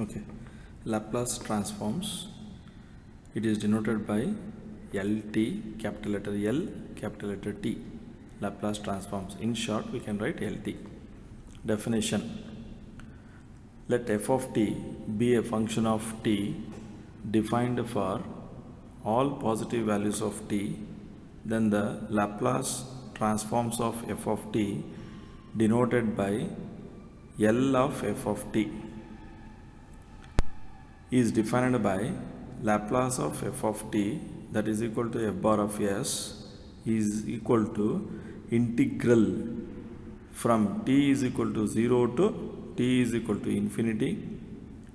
Okay, Laplace transforms. It is denoted by LT, capital letter L, capital letter T. Laplace transforms. In short, we can write LT. Definition: let f of t be a function of t defined for all positive values of t, then the Laplace transforms of f of t denoted by L of f of t is defined by Laplace of f of t, that is equal to f bar of s, is equal to integral from t is equal to 0 to t is equal to infinity.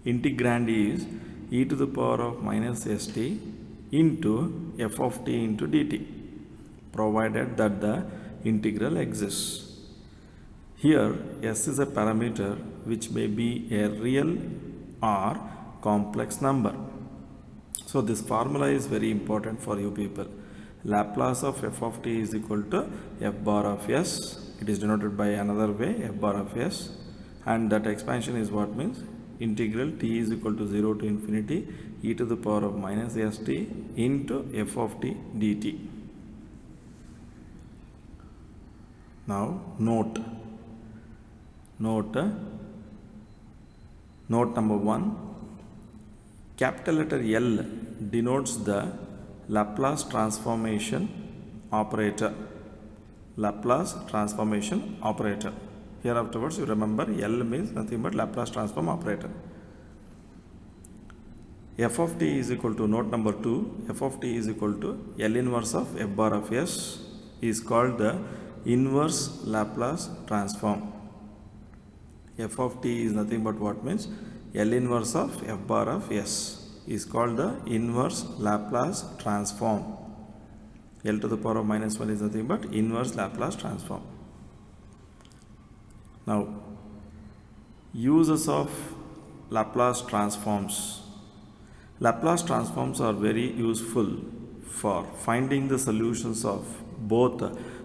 Integrand is e to the power of minus st into f of t into dt, provided that the integral exists. Here s is a parameter which may be a real or complex number. So this formula is very important for you people. Laplace of f of t is equal to f bar of s. It is denoted by another way, f bar of s, and that expansion is what means integral t is equal to 0 to infinity e to the power of minus st into f of t dt. Now note number 1. Capital letter L denotes the Laplace transformation operator. Laplace transformation operator. Here afterwards you remember L means nothing but Laplace transform operator. F of t is equal to, note number 2, f of t is equal to L inverse of f bar of s is called the inverse Laplace transform. F of t is nothing but what means L inverse of f bar of s is called the inverse Laplace transform. L to the power of minus 1 is nothing but inverse Laplace transform. Now, uses of Laplace transforms. Laplace transforms are very useful for finding the solutions of both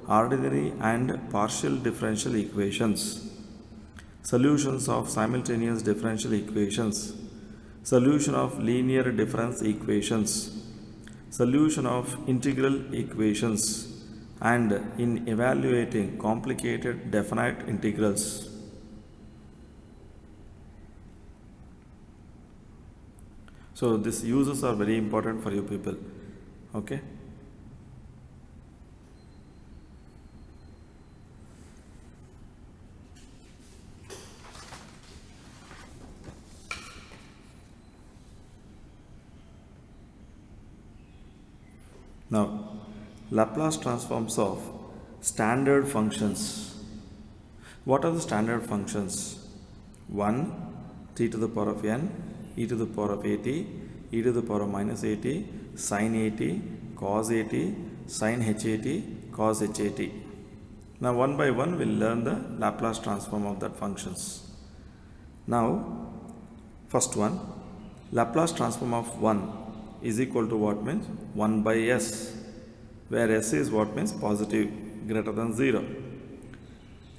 ordinary and partial differential equations, solutions of simultaneous differential equations, solution of linear difference equations, solution of integral equations, and in evaluating complicated definite integrals. So these uses are very important for you people. Okay. Now, Laplace transforms of standard functions. What are the standard functions? 1. T to the power of n, e to the power of at, e to the power of minus at, sin at, cos at, sin hat, cos hat. Now, one by one we will learn the Laplace transform of that functions. Now, first one, Laplace transform of 1 is equal to what means 1 by s, where s is what means positive greater than 0.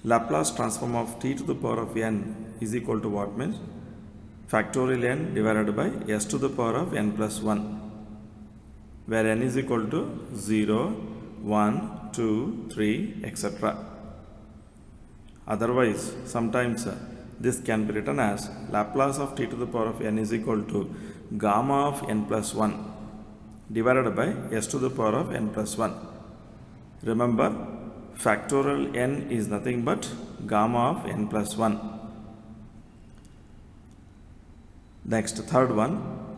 Laplace transform of t to the power of n is equal to what means factorial n divided by s to the power of n plus 1, where n is equal to 0, 1, 2, 3, etc. Otherwise, sometimes this can be written as Laplace of t to the power of n is equal to gamma of n plus 1 divided by s to the power of n plus 1. Remember, factorial n is nothing but gamma of n plus 1. Next, third one,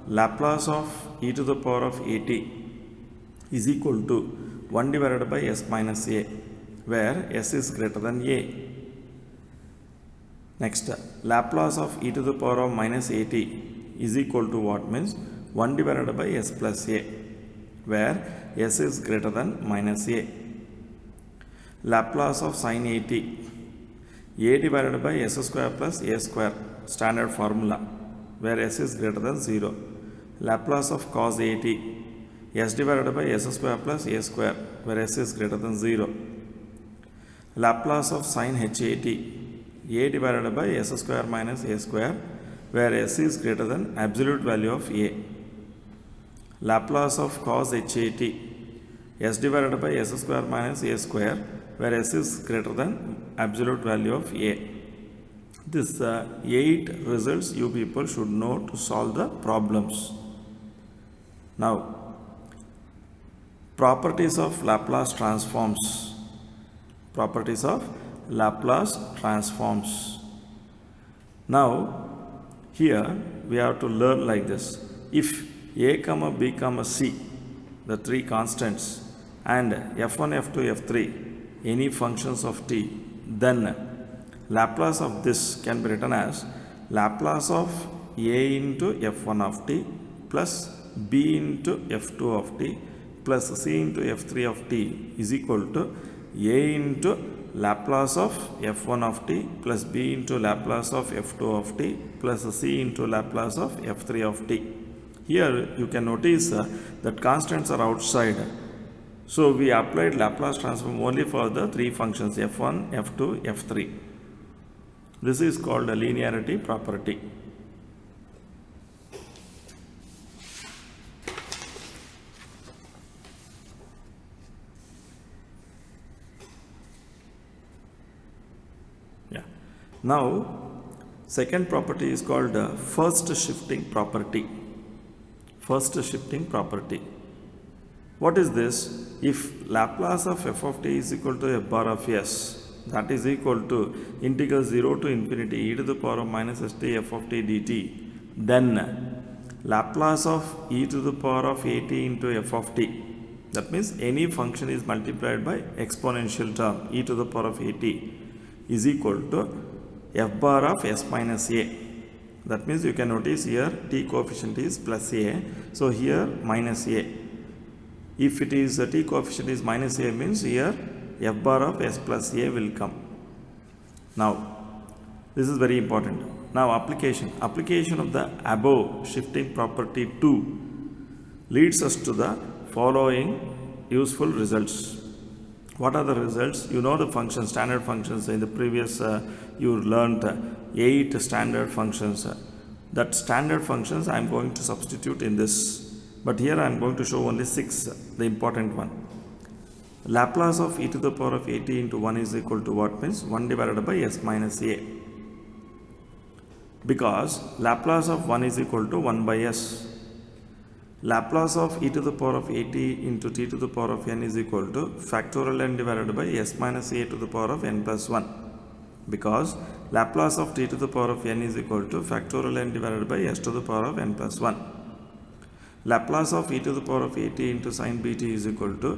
Laplace of e to the power of at is equal to 1 divided by s minus a, where s is greater than a. Next, Laplace of e to the power of minus at is equal to what means 1 divided by s plus a, where s is greater than minus a. Laplace of sin at, a divided by s square plus a square, standard formula, where s is greater than 0. Laplace of cos at, s divided by s square plus a square, where s is greater than 0. Laplace of sin hat, a divided by s square minus a square, where s is greater than absolute value of a. Laplace of cos hat, s divided by s square minus a square, where s is greater than absolute value of a. This 8 results you people should know to solve the problems. Now, properties of Laplace transforms. Properties of Laplace transforms. Now, here we have to learn like this. If a, b, c, the three constants, and f1, f2, f3, any functions of t, then Laplace of this can be written as Laplace of a into f1 of t plus b into f2 of t plus c into f3 of t is equal to a into Laplace of f1 of t plus b into Laplace of f2 of t plus c into Laplace of f3 of t. Here you can notice that constants are outside. So we applied Laplace transform only for the three functions f1, f2, f3. This is called a linearity property. Now, second property is called first shifting property. First shifting property. What is this? If Laplace of f of t is equal to f bar of s, that is equal to integral 0 to infinity e to the power of minus st f of t dt, then Laplace of e to the power of at into f of t, that means any function is multiplied by exponential term e to the power of at, is equal to f bar of s minus a. That means you can notice here t coefficient is plus a, so here minus a. If it is t coefficient is minus a, means here f bar of s plus a will come. Now, this is very important. Now, application of the above shifting property 2 leads us to the following useful results. What are the results? You know the functions, standard functions. In the previous you learned 8 standard functions. That standard functions I am going to substitute in this, but here I am going to show only 6, the important one. Laplace of e to the power of at into 1 is equal to what? Means 1 divided by s minus a, because Laplace of 1 is equal to 1 by s. Laplace of e to the power of at into t to the power of n is equal to factorial n divided by s minus a to the power of n plus 1, because Laplace of t to the power of n is equal to factorial n divided by s to the power of n plus 1. Laplace of e to the power of at into sin bt is equal to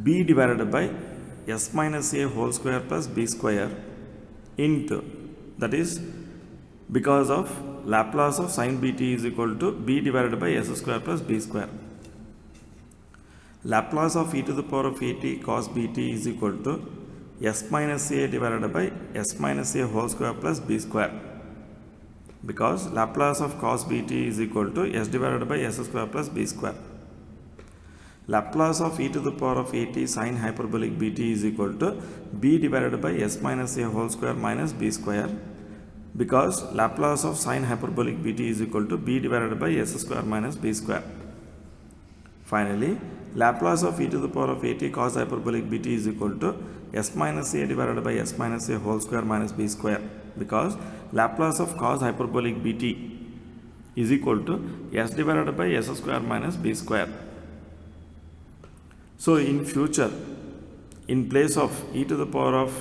b divided by s minus a whole square plus b square into, that is because of Laplace of sin bt is equal to b divided by s square plus b square. Laplace of e to the power of at cos bt is equal to s minus a divided by s minus a whole square plus b square, because Laplace of cos bt is equal to s divided by s square plus b square. Laplace of e to the power of at sin hyperbolic bt is equal to b divided by s minus a whole square minus b square, because Laplace of sin hyperbolic bt is equal to b divided by s square minus b square. Finally, Laplace of e to the power of at cos hyperbolic bt is equal to s minus a divided by s minus a whole square minus b square, because Laplace of cos hyperbolic bt is equal to s divided by s square minus b square. So, in future, in place of e to the power of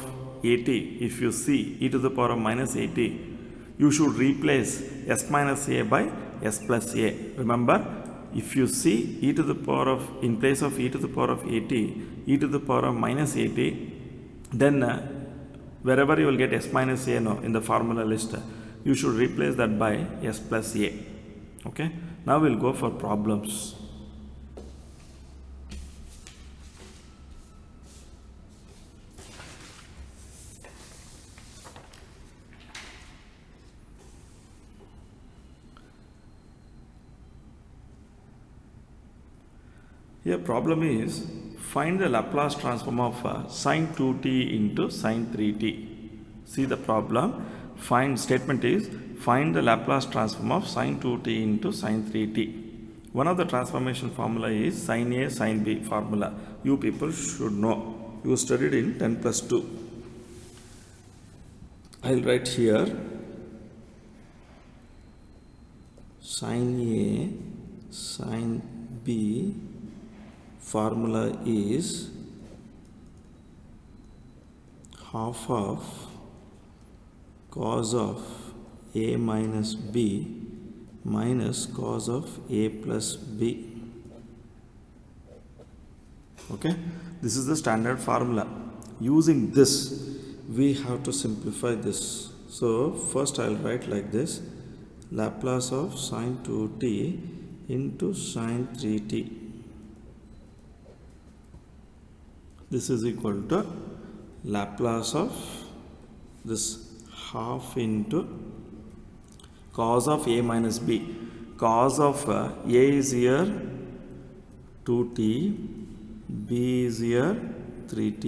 at, if you see e to the power of minus at, you should replace s minus a by s plus a. Remember, if you see e to the power of, in place of e to the power of at, e to the power of minus at, then wherever you will get s minus a in the formula list, you should replace that by s plus a. Okay. Now we will go for problems. Here problem is, find the Laplace transform of sin 2t into sin 3t. See the problem. Find, statement is, find the Laplace transform of sin 2t into sin 3t. One of the transformation formula is sin A sin B formula. You people should know. You studied in 10 plus 2. I'll write here sin A sin B formula is half of cos of A minus B minus cos of A plus B. Okay, this is the standard formula. Using this, we have to simplify this. So first I'll write like this: Laplace of sin 2t into sin 3t. This is equal to Laplace of this half into cos of A minus B. Cos of A is here 2t, B is here 3t.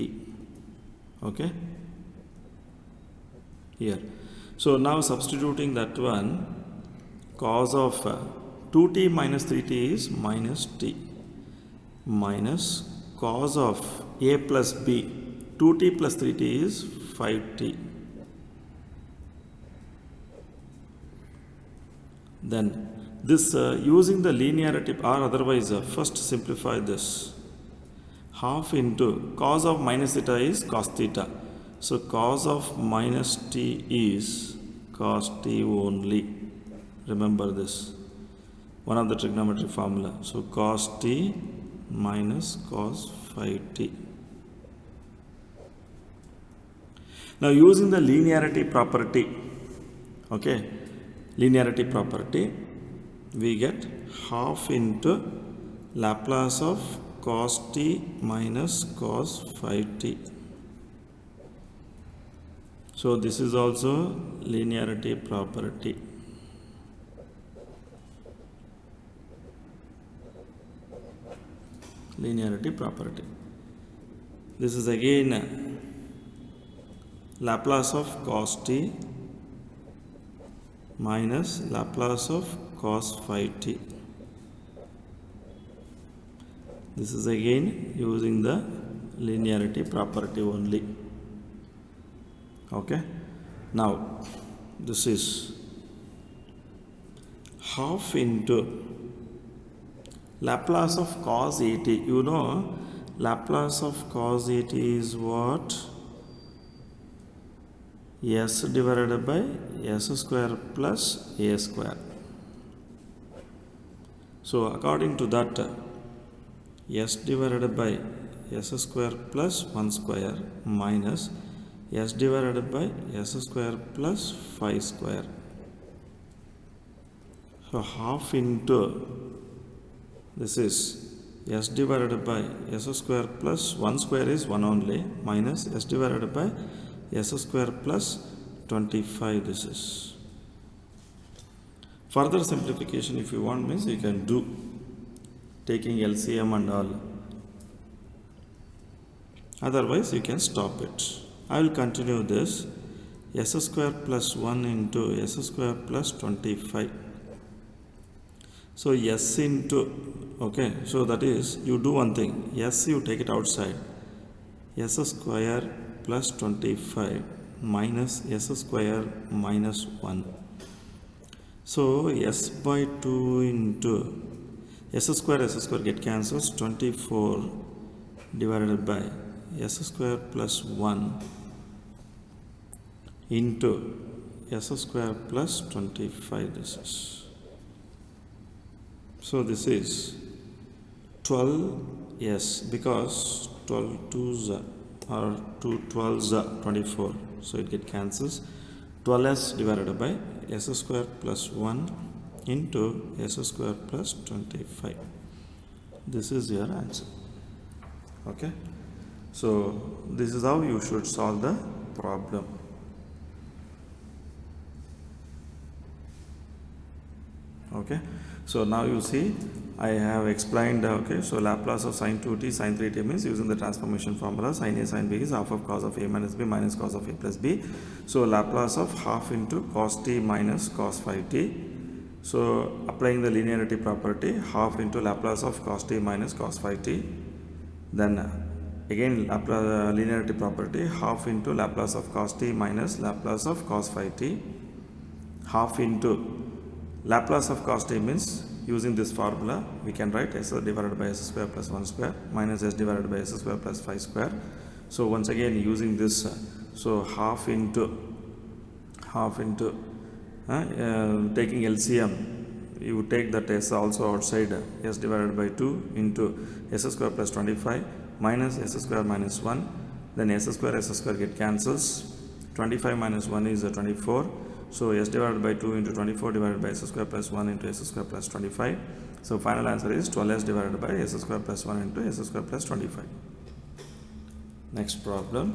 Okay, here. So now substituting that one, cos of 2t minus 3t is minus t, minus cos of A plus B, 2t plus 3t is 5t. Then this using the linearity, or otherwise first simplify this. Half into cos of minus theta is cos theta. So cos of minus t is cos t only. Remember this, one of the trigonometric formula. So cos t minus cos 5t. Now using the linearity property, okay, linearity property, we get half into Laplace of cos t minus cos 5t. So this is also linearity property. Linearity property. This is again Laplace of cos t minus Laplace of cos 5t. This is again using the linearity property only. Okay. Now this is half into Laplace of cos 80. You know Laplace of cos 80 is what? S divided by s square plus a square. So according to that, s divided by s square plus 1 square minus s divided by s square plus 5 square. So half into this is s divided by s square plus 1 square is 1 only, minus s divided by s square plus 25. This is further simplification. If you want, means you can do taking LCM and all. Otherwise you can stop it. I will continue this. S square plus 1 into s square plus 25. So s into, okay, so that is, you do one thing, s you take it outside, s square plus 25 minus s square minus 1. So s by 2 into s square get cancels, 24 divided by s square plus 1 into s square plus 25. This is, so this is 12s, because 12 2s or 2 12s 24, so it get cancels. 12s divided by s square plus 1 into s square plus 25. This is your answer. Okay, so this is how you should solve the problem. Okay, so now you see I have explained. Okay, so Laplace of sine 2t sine 3t means using the transformation formula sin a sin b is half of cos of a minus b minus cos of a plus b. So Laplace of half into cos t minus cos 5t. So applying the linearity property, half into Laplace of cos t minus cos 5t. Then again Laplace linearity property, half into Laplace of cos t minus Laplace of cos 5t. Half into Laplace of cos t means using this formula we can write s divided by s square plus 1 square minus s divided by s square plus 5 square. So once again using this, so half into taking LCM, you take that s also outside, s divided by 2 into s square plus 25 minus s square minus 1, then s square get cancels, 25 minus 1 is 24. So s divided by 2 into 24 divided by s square plus 1 into s square plus 25. So final answer is 12s divided by s square plus 1 into s square plus 25. Next problem.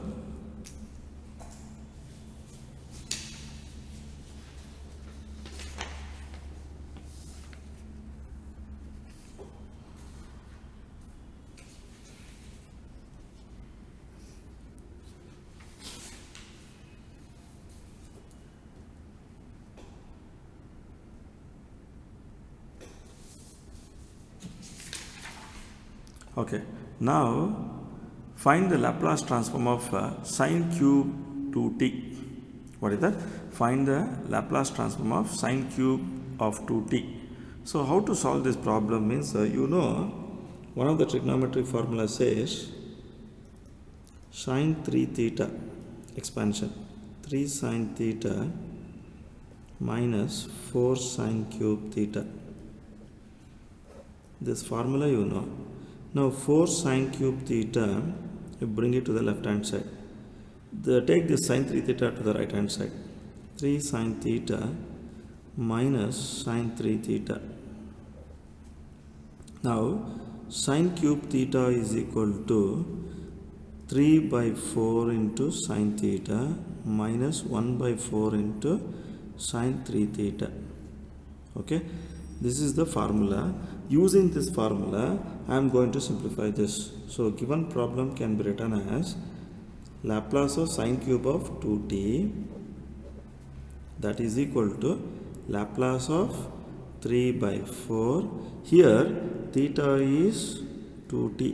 Okay, now find the Laplace transform of sine cube 2t. What is that? Find the Laplace transform of sine cube of 2t. So how to solve this problem means, one of the trigonometric formula says sine 3 theta expansion 3 sine theta minus 4 sine cube theta. This formula Now 4 sine cube theta, you bring it to the left hand side. Take this sine 3 theta to the right hand side. 3 sine theta minus sine 3 theta. Now sine cube theta is equal to 3 by 4 into sine theta minus 1 by 4 into sine 3 theta. Okay, this is the formula. Using this formula, I am going to simplify this. So given problem can be written as Laplace of sine cube of 2t, that is equal to Laplace of 3 by 4. Here theta is 2t.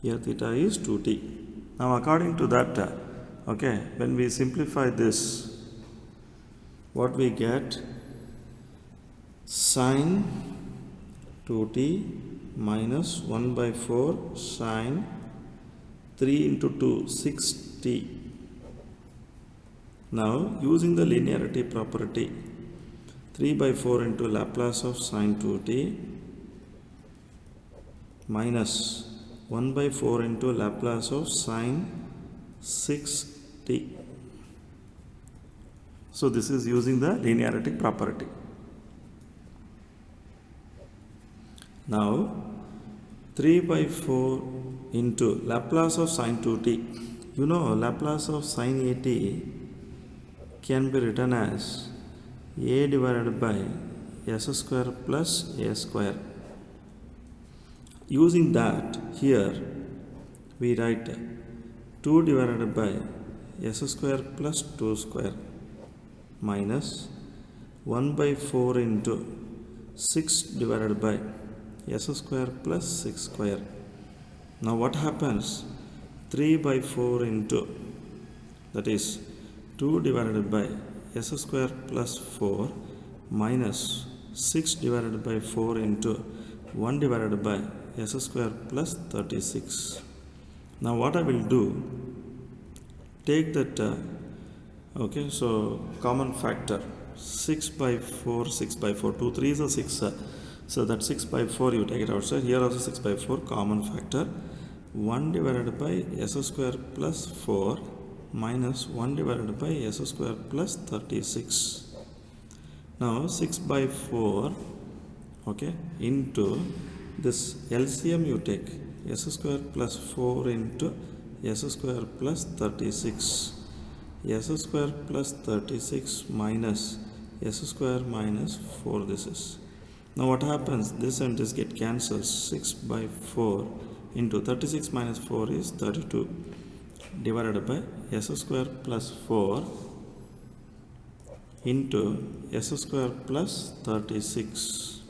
Here theta is 2t. Now according to that, when we simplify this, what we get? Sine 2t minus 1 by 4 sine 3 into 2, 6t. Now using the linearity property, 3 by 4 into Laplace of sine 2t minus 1 by 4 into Laplace of sine 6t. So this is using the linearity property. Now 3 by 4 into Laplace of sine 2t. Laplace of sine at can be written as a divided by s square plus a square. Using that, here we write 2 divided by s square plus 2 square minus 1 by 4 into 6 divided by s square plus 6 square. Now what happens? 3 by 4 into, that is 2 divided by s square plus 4 minus 6 divided by 4 into 1 divided by s square plus 36. Now what I will do, take that, so common factor, 6 by 4, 6 by 4, 2 3s are 6. So that 6 by 4 you take it outside. Here also 6 by 4 common factor. 1 divided by s square plus 4 minus 1 divided by s square plus 36. Now 6 by 4 into this LCM you take s square plus 4 into s square plus 36. S square plus 36 minus s square minus 4 this is. Now what happens, this and this get cancelled. 6 by 4 into 36 minus 4 is 32 divided by s square plus 4 into s square plus 36.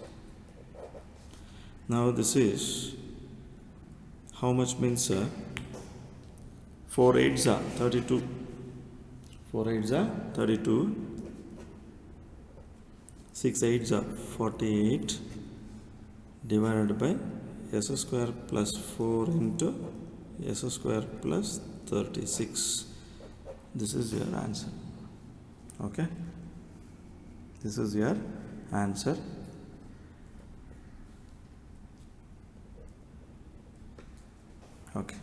Now this is how much means 4 8s are 32. 4 8s are 32. 6 8s are 48 divided by s square plus 4 into s square plus 36. This is your answer. Okay, this is your answer. Okay,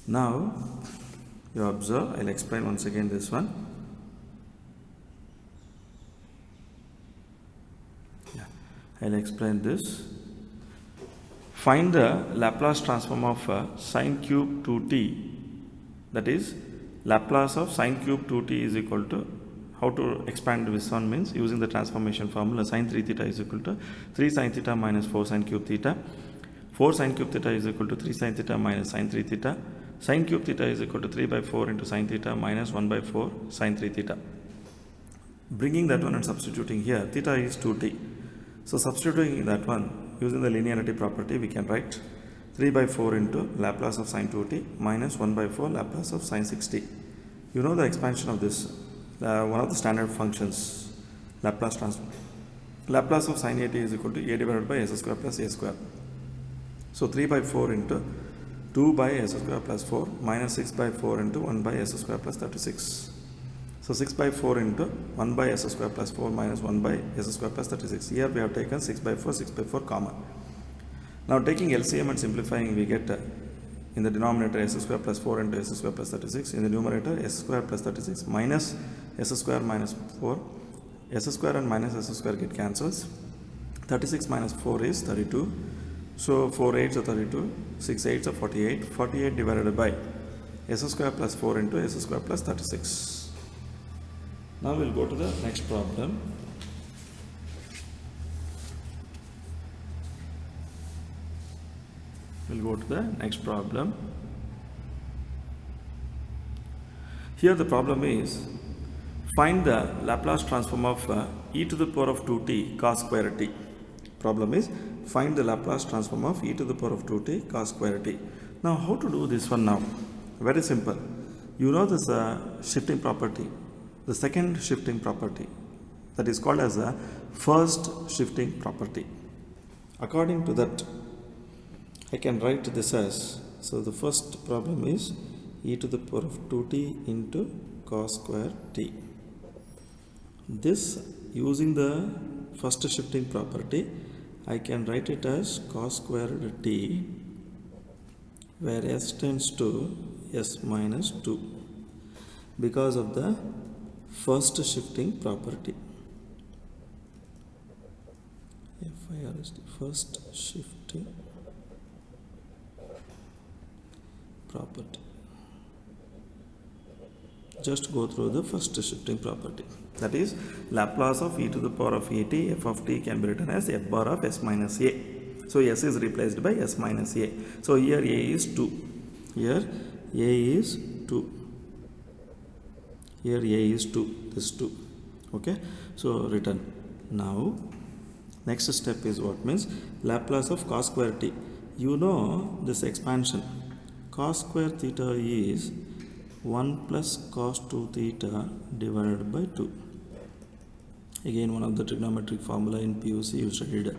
now you observe, I'll explain once again this one. I'll explain this. Find the Laplace transform of sine cube 2t, that is Laplace of sine cube 2t is equal to, how to expand this one means using the transformation formula, sine 3 theta is equal to 3 sine theta minus 4 sine cube theta. 4 sine cube theta is equal to 3 sine theta minus sine 3 theta. Sine cube theta is equal to 3 by 4 into sine theta minus 1 by 4 sine 3 theta. Bringing that one and substituting here, theta is 2t. So substituting that one using the linearity property, we can write 3 by 4 into Laplace of sine 2t minus 1 by 4 Laplace of sine 6t. You know the expansion of this, one of the standard functions, Laplace transform. Laplace of sine 8t is equal to a divided by s square plus a square. So 3 by 4 into 2 by s square plus 4 minus 6 by 4 into 1 by s square plus 36. So 6 by 4 into 1 by s square plus 4 minus 1 by s square plus 36. Here we have taken 6 by 4 common. Now taking LCM and simplifying, we get in the denominator s square plus 4 into s square plus 36. In the numerator s square plus 36 minus s square minus 4. S square and minus s square get cancels. 36 minus 4 is 32. So 4 8s are 32. 6 8s are 48. 48 divided by s square plus 4 into s square plus 36. Now we'll go to the next problem. Here the problem is, find the Laplace transform of e to the power of 2t cos square t. Problem is, find the Laplace transform of e to the power of 2t cos square t. Now how to do this one now? Very simple. You know this shifting property. The second shifting property, that is called as a first shifting property. According to that, I can write this as, so the first problem is e to the power of 2t into cos square t. This, using the first shifting property, I can write it as cos squared t, where s tends to s minus 2 because of the first shifting property. First shifting property. Just go through the first shifting property. That is, Laplace of e to the power of at f of t can be written as f bar of s minus a. So s is replaced by s minus a. So here a is 2. Here a is 2. Here a is 2, this 2. Okay, so written. Now next step is what means Laplace of cos square t. You know this expansion, cos square theta is 1 plus cos 2 theta divided by 2. Again, one of the trigonometric formula in PUC you studied.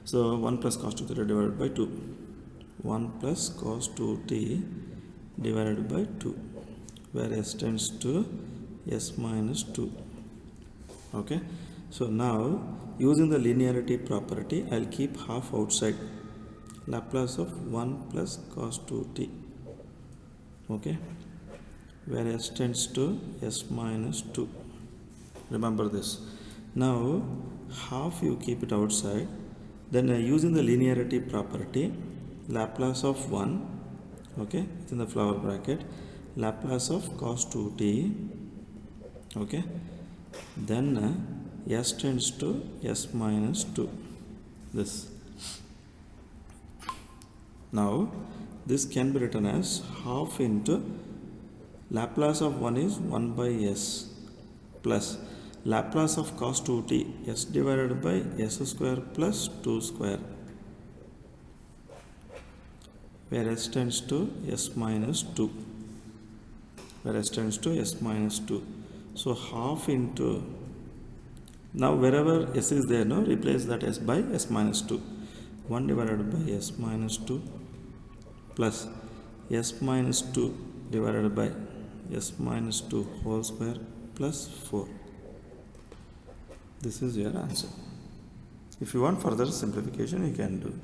So 1 plus cos 2 theta divided by 2. 1 plus cos 2t divided by 2, where s tends to s minus 2. Okay, so now using the linearity property, I'll keep half outside. Laplace of 1 plus cos 2t. Okay, where s tends to s minus 2. Remember this. Now half you keep it outside. Then using the linearity property, Laplace of 1, okay, within the flower bracket, Laplace of cos 2t, okay, then s tends to s minus 2. This. Now this can be written as half into Laplace of 1 is 1 by s plus Laplace of cos 2t s divided by s square plus 2 square, where s tends to s minus 2, where s tends to s minus 2. So half into, now wherever s is there, no, replace that s by s minus 2. 1 divided by s minus 2 plus s minus 2 divided by s minus 2 whole square plus 4. This is your answer. If you want further simplification, you can do.